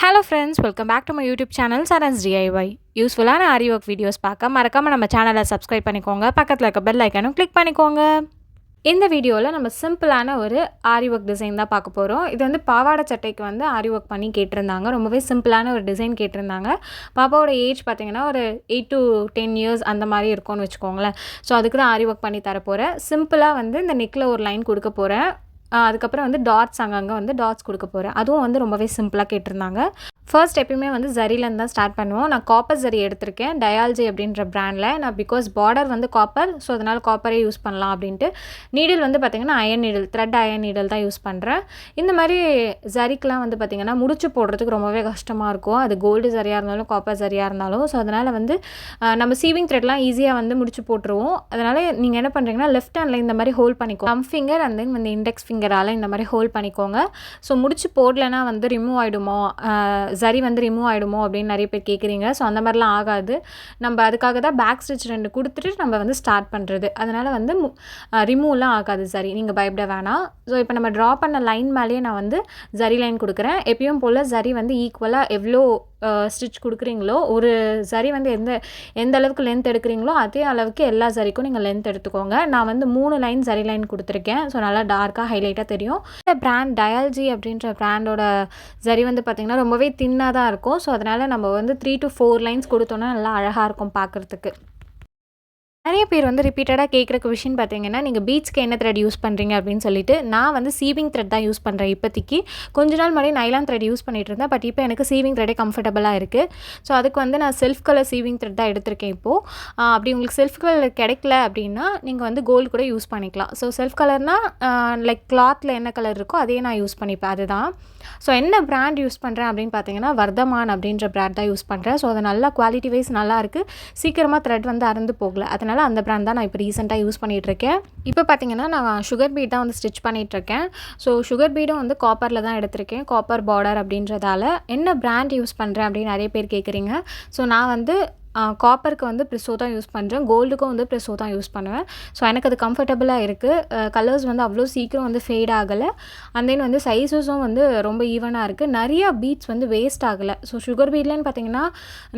Hello friends, welcome back to my YouTube channel Saran's DIY. யூஸ்ஃபுல்லான Aariwork videos பார்க்க மறக்காமல் நம்ம சேனலை சப்ஸ்கிரைப் பண்ணிக்கோங்க. பக்கத்தில் இருக்க பெல் ஐக்கானும் கிளிக் பண்ணிக்கோங்க. இந்த வீடியோவில் நம்ம சிம்பிளான ஒரு Aariwork டிசைன் தான் பார்க்க போகிறோம். இது வந்து பாவாடை சட்டைக்கு வந்து Aariwork பண்ணி கேட்டிருந்தாங்க. ரொம்பவே சிம்பிளான ஒரு டிசைன் கேட்டிருந்தாங்க. பாப்பாவோட ஏஜ் பார்த்திங்கன்னா ஒரு 8 to 10 years அந்த மாதிரி இருக்கும்னு வச்சுக்கோங்களேன். ஸோ அதுக்கு தான் Aariwork பண்ணி தரப்போகிறேன். சிம்பிளாக வந்து இந்த நெக்கில் ஒரு லைன் கொடுக்க போகிறேன். அதுக்கப்புறம் வந்து டாட்ஸ் அங்கங்கே வந்து டாட்ஸ் கொடுக்க போகிறேன். அதுவும் வந்து ரொம்பவே சிம்பிளாக கேட்டிருந்தாங்க. ஃபர்ஸ்ட் எப்பயுமே வந்து ஜரிலேருந்து தான் ஸ்டார்ட் பண்ணுவோம். நான் காப்பர் ஜரி எடுத்திருக்கேன், டயால்ஜி அப்படின்ற பிராண்டில். நான் பிகாஸ் பார்டர் வந்து காப்பர், ஸோ அதனால் காப்பரே யூஸ் பண்ணலாம் அப்படின்ட்டு. நீடில் வந்து பார்த்திங்கன்னா iron needle, thread iron needle தான் யூஸ் பண்ணுறேன். இந்த மாதிரி ஜரிக்கெலாம் வந்து பார்த்திங்கன்னா முடிச்சு போடுறதுக்கு ரொம்பவே கஷ்டமாக இருக்கும். அது கோல்டு ஜரியாக இருந்தாலும் காப்பர் ஜரியாக இருந்தாலும். ஸோ அதனால் வந்து நம்ம சீவிங் த்ரெட்லாம் ஈஸியாக வந்து முடிச்சு போட்டுருவோம். அதனால் நீங்கள் என்ன பண்ணுறீங்கன்னா லெஃப்ட் ஹேண்டில் இந்த மாதிரி ஹோல்ட் பண்ணிக்கோங்க. தம் ஃபிங்கர் அண்ட் தென் வந்து இண்டெக்ஸ் ஃபிங்கரால் இந்த மாதிரி ஹோல்ட் பண்ணிக்கோங்க. ஸோ முடிச்சு போடலைன்னா வந்து ரிமூவ் ஆகிடுமோ, ஜரி வந்து ரிமூவ் ஆகிடுமோ அப்படின்னு நிறைய பேர் கேட்குறீங்க. ஸோ அந்த மாதிரிலாம் ஆகாது. நம்ம அதுக்காக தான் பேக் ஸ்டிச் 2 கொடுத்துட்டு நம்ம வந்து ஸ்டார்ட் பண்ணுறது. அதனால் வந்து ரிமூவ்லாம் ஆகாது ஜரி, நீங்கள் பயப்பட வேணாம். ஸோ இப்போ நம்ம ட்ரா பண்ண லைன் மேலேயே நான் வந்து ஜரி லைன் கொடுக்குறேன். எப்பயும் போல் ஜரி வந்து ஈக்குவலாக எவ்வளோ ஸ்டிச் கொடுக்குறீங்களோ, ஒரு ஜரி வந்து எந்த அளவுக்கு லென்த் எடுக்கிறீங்களோ அதே அளவுக்கு எல்லா ஜரிக்கும் நீங்கள் லென்த் எடுத்துக்கோங்க. நான் வந்து 3 லைன் ஜரி லைன் கொடுத்துருக்கேன். ஸோ நல்லா டார்க்காக ஹைலைட்டாக தெரியும். இந்த பிராண்ட் டயால்ஜி அப்படின்ற பிராண்டோட ஜரி வந்து பார்த்திங்கன்னா ரொம்பவே தின்னாக தான் இருக்கும். ஸோ அதனால் நம்ம வந்து 3 to 4 லைன்ஸ் கொடுத்தோன்னா நல்லா அழகாக இருக்கும் பார்க்குறதுக்கு. நிறைய பேர் வந்து ரிப்பீட்டடாக கேட்குற கொஷின் பார்த்தீங்கன்னா, நீங்கள் பீட்ஸ்க்கு என்ன த்ரெட் யூஸ் பண்ணுறீங்க அப்படின்னு சொல்லிட்டு. நான் வந்து சீவிங் த்ரெட் தான் யூஸ் பண்ணுறேன் இப்போதைக்கு. கொஞ்ச நாள் முன்னாடி நைலான் த்ரெட் யூஸ் பண்ணிகிட்டு இருந்தேன். பட் இப்போ எனக்கு சீவிங் த்ரெட்டே கம்ஃபர்டபுளாக இருக்குது. ஸோ அதுக்கு வந்து நான் செல்ஃப் கலர் சீவிங் த்ரெட் தான் எடுத்திருக்கேன் இப்போது. அப்படி உங்களுக்கு செல்ஃப் கலர் கிடைக்கல அப்படின்னா நீங்கள் வந்து கோல்டு கூட யூஸ் பண்ணிக்கலாம். ஸோ செல்ஃப் கலர்னால் லைக் கிளாத்தில் என்ன கலர் இருக்கோ அதே நான் யூஸ் பண்ணிப்பேன். அதுதான். ஸோ என்ன பிராண்ட் யூஸ் பண்ணுறேன் அப்படின்னு பார்த்தீங்கன்னா, வர்தமான் அப்படின்ற பிராண்ட் தான் யூஸ் பண்ணுறேன். ஸோ அது நல்லா குவாலிட்டி வைஸ் நல்லாயிருக்கு. சீக்கிரமாக த்ரெட் வந்து அறுந்து போகல. அதனால் அந்த பிராண்ட் தான் நான் இப்போ ரீசெண்டாக யூஸ் பண்ணிகிட்ருக்கேன். இப்போ பார்த்தீங்கன்னா நான் சுகர் பீட் தான் வந்து ஸ்டிச் பண்ணிகிட்ருக்கேன். ஸோ சுகர் பீடும் வந்து காப்பரில் தான் எடுத்திருக்கேன், காப்பர் பார்டர் அப்படின்றதால. என்ன பிராண்ட் யூஸ் பண்ணுறேன் அப்படின்னு நிறைய பேர் கேட்குறீங்க. ஸோ நான் வந்து காப்பருக்கு வந்து ப்ரிஸோ தான் யூஸ் பண்ணுறேன், கோல்டுக்கும் வந்து ப்ரிஸோ தான் யூஸ் பண்ணுவேன். ஸோ எனக்கு அது கம்ஃபர்டபுளாக இருக்குது. கலர்ஸ் வந்து அவ்வளோ சீக்கிரம் வந்து ஃபேட் ஆகலை. அண்ட் தென் வந்து சைஸஸும் வந்து ரொம்ப ஈவனாக இருக்குது. நிறையா பீட்ஸ் வந்து வேஸ்ட் ஆகலை. ஸோ சுகர் பீட்லன்னு பார்த்தீங்கன்னா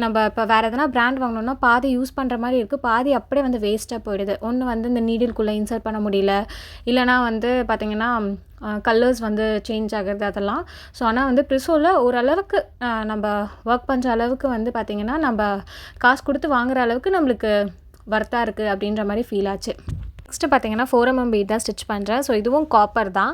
நம்ம இப்போ வேறு எதனா பிராண்ட் வாங்கினோன்னா பாதி யூஸ் பண்ணுற மாதிரி இருக்குது, பாதி அப்படியே வந்து வேஸ்ட்டாக போயிடுது. ஒன்று வந்து இந்த நீடில்குள்ளே இன்சர்ட் பண்ண முடியல, இல்லைனா வந்து பார்த்திங்கன்னா கலர்ஸ் வந்து சேஞ்ச் ஆகிறது அதெல்லாம். ஸோ ஆனால் வந்து ப்ரிஸோவில் ஓரளவுக்கு நம்ம ஒர்க் பண்ணுற அளவுக்கு வந்து பார்த்திங்கன்னா நம்ம காசு கொடுத்து வாங்குகிற அளவுக்கு நம்மளுக்கு வர்த்தாக இருக்குது அப்படின்ற மாதிரி ஃபீல் ஆச்சு. நெக்ஸ்ட்டு பார்த்திங்கன்னா 4mm பீட் தான் ஸ்டிச் பண்ணுறேன். ஸோ இதுவும் காப்பர் தான்.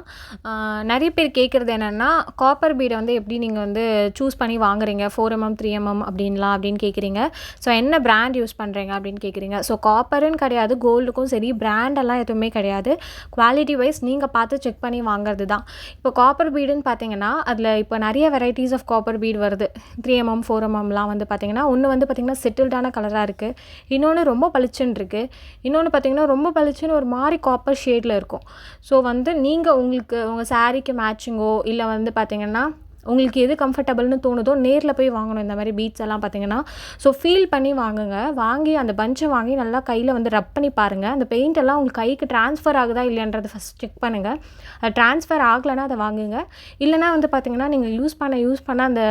நிறைய பேர் கேட்குறது என்னென்னா, காப்பர் பீடை வந்து எப்படி நீங்கள் வந்து சூஸ் பண்ணி வாங்குறீங்க, 4mm 3mm அப்படின்லாம் அப்படின்னு கேட்குறீங்க. ஸோ என்ன பிராண்ட் யூஸ் பண்ணுறீங்க அப்படின்னு கேட்குறீங்க. ஸோ காப்பருன்னு கிடையாது, கோல்டுக்கும் சரி பிராண்டெல்லாம் எதுவுமே கிடையாது. குவாலிட்டி வைஸ் நீங்கள் பார்த்து செக் பண்ணி வாங்குறது தான். இப்போ காப்பர் பீடுன்னு பார்த்தீங்கன்னா அதில் இப்போ நிறைய வெரைட்டிஸ் ஆஃப் காப்பர் பீட் வருது. 3mm 4mmலாம் வந்து பார்த்திங்கன்னா ஒன்று வந்து பார்த்திங்கன்னா செட்டில்டான கலராக இருக்குது, இன்னொன்று ரொம்ப பளிச்சுன்னு இருக்குது, இன்னொன்று பார்த்திங்கன்னா ரொம்ப பளிச்சு ஒரு மாதிரி காப்பர் ஷேடில் இருக்கும். ஸோ வந்து நீங்கள் உங்களுக்கு உங்கள் சாரீக்கு மேட்சிங்கோ இல்லை வந்து பார்த்திங்கன்னா உங்களுக்கு எது கம்ஃபர்டபுள்னு தோணுதோ நேரில் போய் வாங்கணும் இந்த மாதிரி பீட்ஸ் எல்லாம் பார்த்திங்கன்னா. ஸோ ஃபீல் பண்ணி வாங்குங்க. வாங்கி அந்த பஞ்சை வாங்கி நல்லா கையில் வந்து ரப் பண்ணி பாருங்கள். அந்த பெயிண்ட் எல்லாம் உங்கள் கைக்கு ட்ரான்ஸ்ஃபர் ஆகுதா இல்லைன்றதை ஃபஸ்ட் செக் பண்ணுங்கள். அது ட்ரான்ஸ்ஃபர் ஆகலைன்னா அதை வாங்குங்க. இல்லைனா வந்து பார்த்திங்கன்னா நீங்கள் யூஸ் பண்ண அந்த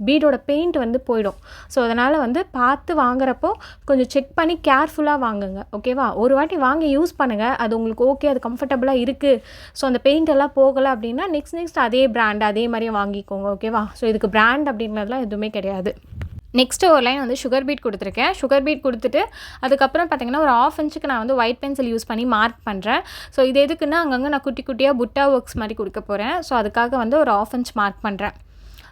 பீடோட பெயிண்ட் வந்து போயிடும். ஸோ அதனால் வந்து பார்த்து வாங்குறப்போ கொஞ்சம் செக் பண்ணி கேர்ஃபுல்லாக வாங்குங்க. ஓகேவா? ஒரு வாட்டி வாங்கி யூஸ் பண்ணுங்கள். அது உங்களுக்கு ஓகே, அது கம்ஃபர்டபுளாக இருக்குது, ஸோ அந்த பெயிண்ட் எல்லாம் போகலை அப்படின்னா நெக்ஸ்ட் அதே பிராண்ட் அதே மாதிரியே வாங்கிக்கோங்க. ஓகேவா? ஸோ இதுக்கு பிராண்ட் அப்படின்றதுலாம் எதுவுமே கிடையாது. நெக்ஸ்ட்டு ஒரு லைன் வந்து சுகர் பீட் கொடுத்துருக்கேன். சுகர் பீட் கொடுத்துட்டு அதுக்கப்புறம் பார்த்திங்கன்னா ஒரு 1/2 இன்ச்சுக்கு நான் வந்து ஒயிட் பென்சில் யூஸ் பண்ணி மார்க் பண்ணுறேன். ஸோ இது எதுக்குன்னா அங்கங்கே நான் குட்டி குட்டியாக புட்டா ஒர்க்ஸ் மாதிரி கொடுக்க போகிறேன். ஸோ அதுக்காக வந்து ஒரு 1/2 இன்ச் மார்க் பண்ணுறேன்.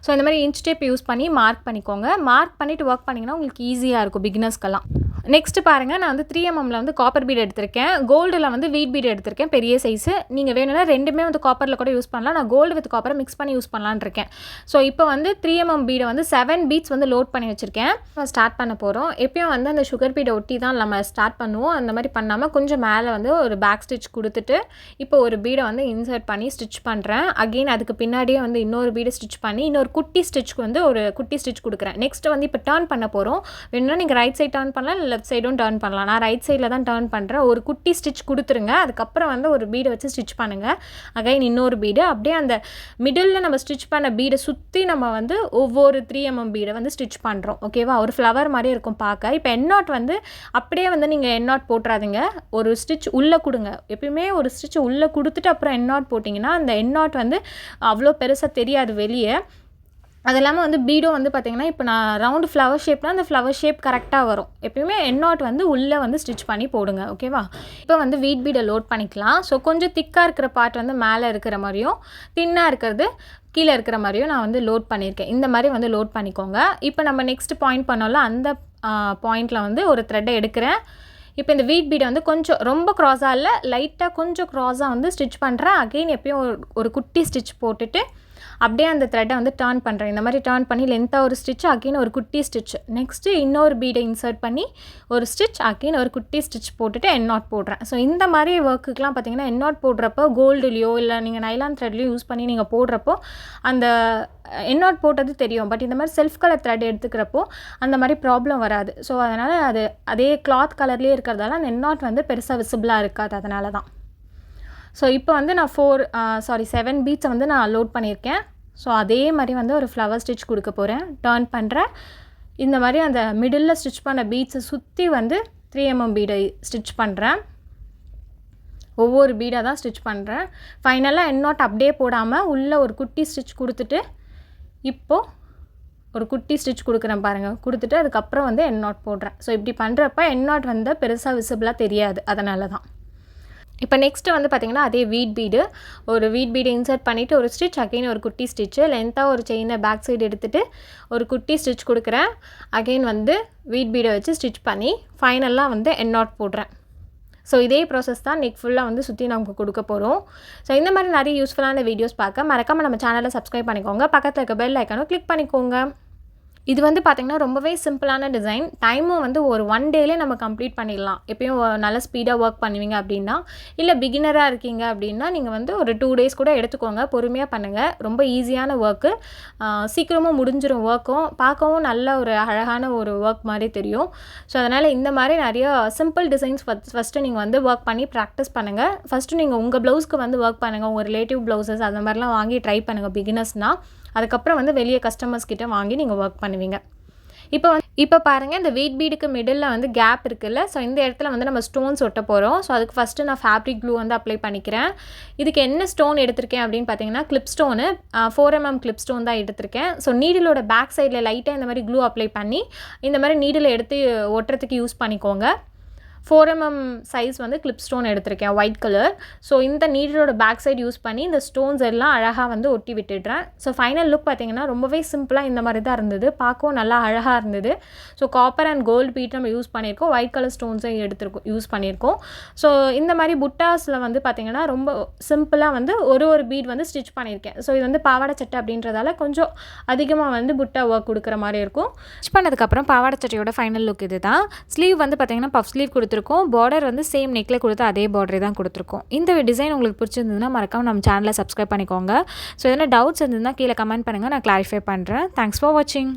ஸோ இந்த மாதிரி இன்ச் டேப் யூஸ் பண்ணி மார்க் பண்ணிக்கோங்க. மார்க் பண்ணிவிட்டு ஒர்க் பண்ணிங்கன்னா உங்களுக்கு ஈஸியாக இருக்கும் பிகினர்ஸ்க்கெல்லாம். நெக்ஸ்ட்டு பாருங்கள், நான் வந்து 3mmல வந்து காப்பர் பீட் எடுத்திருக்கேன். கோல்டில் வந்து வீட் பீட் எடுத்திருக்கேன், பெரிய சைஸு. நீங்கள் வேணும்னா ரெண்டுமே வந்து காப்பரில் கூட யூஸ் பண்ணலாம். நான் கோல்டு வித் காப்பரை மிக்ஸ் பண்ணி யூஸ் பண்ணலான்னு இருக்கேன். ஸோ இப்போ வந்து 3mm பீடை வந்து 7 பீட்ஸ் வந்து லோட் பண்ணி வச்சுருக்கேன். ஸ்டார்ட் பண்ண போகிறோம். எப்பயும் வந்து அந்த சுகர் பீடை ஒட்டி தான் நம்ம ஸ்டார்ட் பண்ணுவோம். அந்த மாதிரி பண்ணாமல் கொஞ்சம் மேலே வந்து ஒரு பேக் ஸ்டிச் கொடுத்துட்டு இப்போ ஒரு பீடை வந்து இன்சர்ட் பண்ணி ஸ்டிச் பண்ணுறேன். அகெயின் அதுக்கு பின்னாடியே வந்து இன்னொரு பீடை ஸ்டிச் பண்ணி இன்னொரு குட்டி ஸ்டிச்சுக்கு வந்து ஒரு குட்டி ஸ்டிச் கொடுக்குறேன். நெக்ஸ்ட்டு வந்து இப்போ டர்ன் பண்ண போகிறோம். வேணும்னா நீங்கள் ரைட் சைட் டர்ன் பண்ணலாம், லெஃப்ட் சைடும் டர்ன் பண்ணலாம். நான் ரைட் சைடில் தான் டர்ன் பண்ணுறேன். ஒரு குட்டி ஸ்டிச் கொடுத்துருங்க. அதுக்கப்புறம் வந்து ஒரு பீடை வச்சு ஸ்டிச் பண்ணுங்கள். அகைன் இன்னொரு பீடு அப்படியே அந்த மிடில் நம்ம ஸ்டிச் பண்ண பீடை சுற்றி நம்ம வந்து ஒவ்வொரு 3mm பீடை வந்து ஸ்டிச் பண்ணுறோம். ஓகேவா? ஒரு ஃப்ளவர் மாதிரி இருக்கும் பார்க்க. இப்போ எண்ட் நாட் வந்து அப்படியே வந்து நீங்கள் எண்ட் நாட் போட்டுறாதீங்க. ஒரு ஸ்டிச் உள்ளே கொடுங்க. எப்பயுமே ஒரு ஸ்டிச் உள்ளே கொடுத்துட்டு அப்புறம் எண்ட் நாட் போட்டிங்கன்னா அந்த எண்ட் நாட் வந்து அவ்வளோ பெருசாக தெரியாது வெளியே. அது இல்லாமல் வந்து பீடும் வந்து பார்த்திங்கன்னா இப்போ நான் ரவுண்டு ஃப்ளவர் ஷேப்னால் அந்த ஃப்ளவர் ஷேப் கரெக்டாக வரும். எப்பயுமே எண்ட் நாட் வந்து உள்ளே வந்து ஸ்டிச் பண்ணி போடுங்க. ஓகேவா? இப்போ வந்து வீட் பீடை லோட் பண்ணிக்கலாம். ஸோ கொஞ்சம் திக்காக இருக்கிற பார்ட் வந்து மேலே இருக்கிற மாதிரியும் தின்னாக இருக்கிறது கீழே இருக்கிற மாதிரியும் நான் வந்து லோட் பண்ணியிருக்கேன். இந்த மாதிரி வந்து லோட் பண்ணிக்கோங்க. இப்போ நம்ம நெக்ஸ்ட் பாயிண்ட் பண்ணோம்ல அந்த பாயிண்டில் வந்து ஒரு த்ரெட்டை எடுக்கிறேன். இப்போ இந்த வீட் பீடை வந்து கொஞ்சம் ரொம்ப க்ராஸாக இல்லை, லைட்டாக கொஞ்சம் க்ராஸாக வந்து ஸ்டிச் பண்ணுறேன். அகெயின் எப்பயும் ஒரு குட்டி ஸ்டிச் போட்டுட்டு அப்படியே அந்த த்ரெட்டை வந்து டர்ன் பண்ணுறேன். இந்த மாதிரி டர்ன் பண்ணி லென்த்தாக ஒரு ஸ்டிச், அகெயின் ஒரு குட்டி ஸ்டிச், நெக்ஸ்ட்டு இன்னொரு பீடை இன்சர்ட் பண்ணி ஒரு ஸ்டிச், அகெயின் ஒரு குட்டி ஸ்டிச் போட்டுட்டு எண்ட் நாட் போடுறேன். ஸோ இந்த மாதிரி ஒர்க்குக்கெலாம் பார்த்திங்கன்னா எண்ட் நாட் போடுறப்போ கோல்டுலேயோ இல்லை நீங்கள் நைலான் த்ரெட்லேயோ யூஸ் பண்ணி நீங்கள் போடுறப்போ அந்த எண்ட் நாட் போட்டது தெரியும். பட் இந்த மாதிரி செல்ஃப் கலர் த்ரெட் எடுத்துக்கிறப்போ அந்த மாதிரி ப்ராப்ளம் வராது. ஸோ அதனால் அது அதே கிளாத் கலர்லேயே இருக்கிறதால அந்த எண்ட் நாட் வந்து பெருசாக விசிபிளாக இருக்காது. அதனால தான். ஸோ இப்போ வந்து நான் 7 பீட்ஸை வந்து நான் லோட் பண்ணியிருக்கேன். ஸோ அதே மாதிரி வந்து ஒரு ஃப்ளவர் ஸ்டிச் கொடுக்க போகிறேன். டர்ன் பண்ணுறேன். இந்த மாதிரி அந்த மிடில் ஸ்டிச் பண்ண பீட்ஸை சுற்றி வந்து 3mm பீடை ஸ்டிச் பண்ணுறேன். ஒவ்வொரு பீடாக தான் ஸ்டிச் பண்ணுறேன். ஃபைனலாக எண்ட் நாட் அப்படியே போடாமல் உள்ளே ஒரு குட்டி ஸ்டிச் கொடுத்துட்டு இப்போது ஒரு குட்டி ஸ்டிச் கொடுக்குறேன் பாருங்கள். கொடுத்துட்டு அதுக்கப்புறம் வந்து எண்ட் நாட் போடுறேன். ஸோ இப்படி பண்ணுறப்ப எண்ட் நாட் வந்து பெருசாக விசிபிளாக தெரியாது. அதனால தான். இப்போ நெக்ஸ்ட்டு வந்து பார்த்திங்கன்னா அதே வீட் பீடை இன்சர்ட் பண்ணிவிட்டு ஒரு ஸ்டிச், அகெயின் ஒரு குட்டி ஸ்டிச்சு, லென்த்தாக ஒரு செயினை பேக் சைடு எடுத்துகிட்டு ஒரு குட்டி ஸ்டிச் கொடுக்குறேன். அகெயின் வந்து வீட் பீடை வச்சு ஸ்டிச் பண்ணி ஃபைனலாக வந்து எண்ட் நாட் போடுறேன். ஸோ இதே ப்ராசஸ் தான் நெக் ஃபுல்லாக வந்து சுற்றி நமக்கு கொடுக்க போகிறோம். ஸோ இந்த மாதிரி நிறைய யூஸ்ஃபுல்லான வீடியோஸ் பார்க்க மறக்காமல் நம்ம சேனலை சப்ஸ்கிரைப் பண்ணிக்கோங்க. பக்கத்தில் இருக்க பெல் ஐக்கானும் கிளிக் பண்ணிக்கோங்க. இது வந்து பார்த்திங்கன்னா ரொம்பவே சிம்பிளான டிசைன். டைமும் வந்து ஒரு 1 டேலே நம்ம கம்ப்ளீட் பண்ணிடலாம். எப்பயும் நல்ல ஸ்பீடாக ஒர்க் பண்ணுவீங்க அப்படின்னா, இல்லை பிகினராக இருக்கீங்க அப்படின்னா நீங்கள் வந்து ஒரு 2 டேஸ் கூட எடுத்துக்கோங்க. பொறுமையாக பண்ணுங்கள். ரொம்ப ஈஸியான ஒர்க்கு, சீக்கிரமும் முடிஞ்சிடும். ஒர்க்கும் பார்க்கவும் நல்ல ஒரு அழகான ஒரு ஒர்க் மாதிரி தெரியும். ஸோ அதனால் இந்த மாதிரி நிறைய சிம்பிள் டிசைன்ஸ் ஃபஸ்ட்டு நீங்கள் வந்து ஒர்க் பண்ணி ப்ராக்டிஸ் பண்ணுங்கள். ஃபஸ்ட்டு நீங்கள் உங்கள் ப்ளவுஸ்க்கு வந்து ஒர்க் பண்ணுங்கள். உங்கள் ரிலேட்டிவ் ப்ளவுசஸ் அந்த மாதிரிலாம் வாங்கி ட்ரை பண்ணுங்கள் பிகினர்ஸ்னால். அதுக்கப்புறம் வந்து வெளியே கஸ்டமர்ஸ் கிட்ட வாங்கி நீங்கள் ஒர்க் பண்ணுவீங்க. இப்போ பாருங்கள், இந்த வீட் பீடுக்கு மிடில் வந்து கேப் இருக்குல்ல. ஸோ இந்த இடத்துல வந்து நம்ம ஸ்டோன்ஸ் ஒட்ட போகிறோம். ஸோ அதுக்கு ஃபஸ்ட்டு நான் ஃபேப்ரிக் க்ளூ வந்து அப்ளை பண்ணிக்கிறேன். இதுக்கு என்ன ஸ்டோன் எடுத்திருக்கேன் அப்படின்னு பார்த்தீங்கன்னா clip stone, 4mm clip stone தான் எடுத்திருக்கேன். ஸோ நீடிலோட பேக் சைடில் லைட்டாக இந்த மாதிரி க்ளூ அப்ளை பண்ணி இந்த மாதிரி நீடில் எடுத்து ஒட்டுறதுக்கு யூஸ் பண்ணிக்கோங்க. 4mm சைஸ் வந்து கிளிப் ஸ்டோன் எடுத்திருக்கேன், ஒயிட் கலர். ஸோ இந்த நீடலோட பேக் சைடு யூஸ் பண்ணி இந்த ஸ்டோன்ஸ் எல்லாம் அழகாக வந்து ஒட்டி விட்டுடுறேன். ஸோ ஃபைனல் லுக் பார்த்திங்கன்னா ரொம்பவே சிம்பிளாக இந்த மாதிரி தான் இருந்தது. பார்க்கவும் நல்லா அழகாக இருந்தது. So copper and gold bead நம்ம யூஸ் பண்ணியிருக்கோம். ஒயிட் கலர் ஸ்டோன்ஸை யூஸ் பண்ணியிருக்கோம். ஸோ இந்த மாதிரி புட்டாஸில் வந்து பார்த்திங்கன்னா ரொம்ப சிம்பிளாக வந்து ஒரு பீட் வந்து ஸ்டிச் பண்ணியிருக்கேன். ஸோ இது வந்து பாவாடை சட்டை அப்படின்றதால கொஞ்சம் அதிகமாக வந்து புட்டா ஒர்க் கொடுக்குற மாதிரி இருக்கும். ஸ்டிச் பண்ணதுக்கப்புறம் பாவாடை சட்டையோட ஃபைனல் லுக் இது தான். ஸ்லீவ் வந்து பார்த்திங்கன்னா பஃப் ஸ்லீவ் கொடுத்துருக்கோம். பார்டர் வந்து சேம் நெக்கில் கொடுத்து அதே பார்டரே தான் கொடுத்துருக்கோம். இந்த டிசைன் உங்களுக்கு பிடிச்சிருந்ததுன்னா மறக்காம நம்ம சேனலை சப்ஸ்கிரைப் பண்ணிக்கோங்க. ஸோ எதனா டவுட்ஸ் இருந்ததுன்னா கீழே கமெண்ட் பண்ணுங்கள், நான் கிளாரிஃபை பண்ணுறேன். தேங்க்ஸ் ஃபார் வாட்சிங்.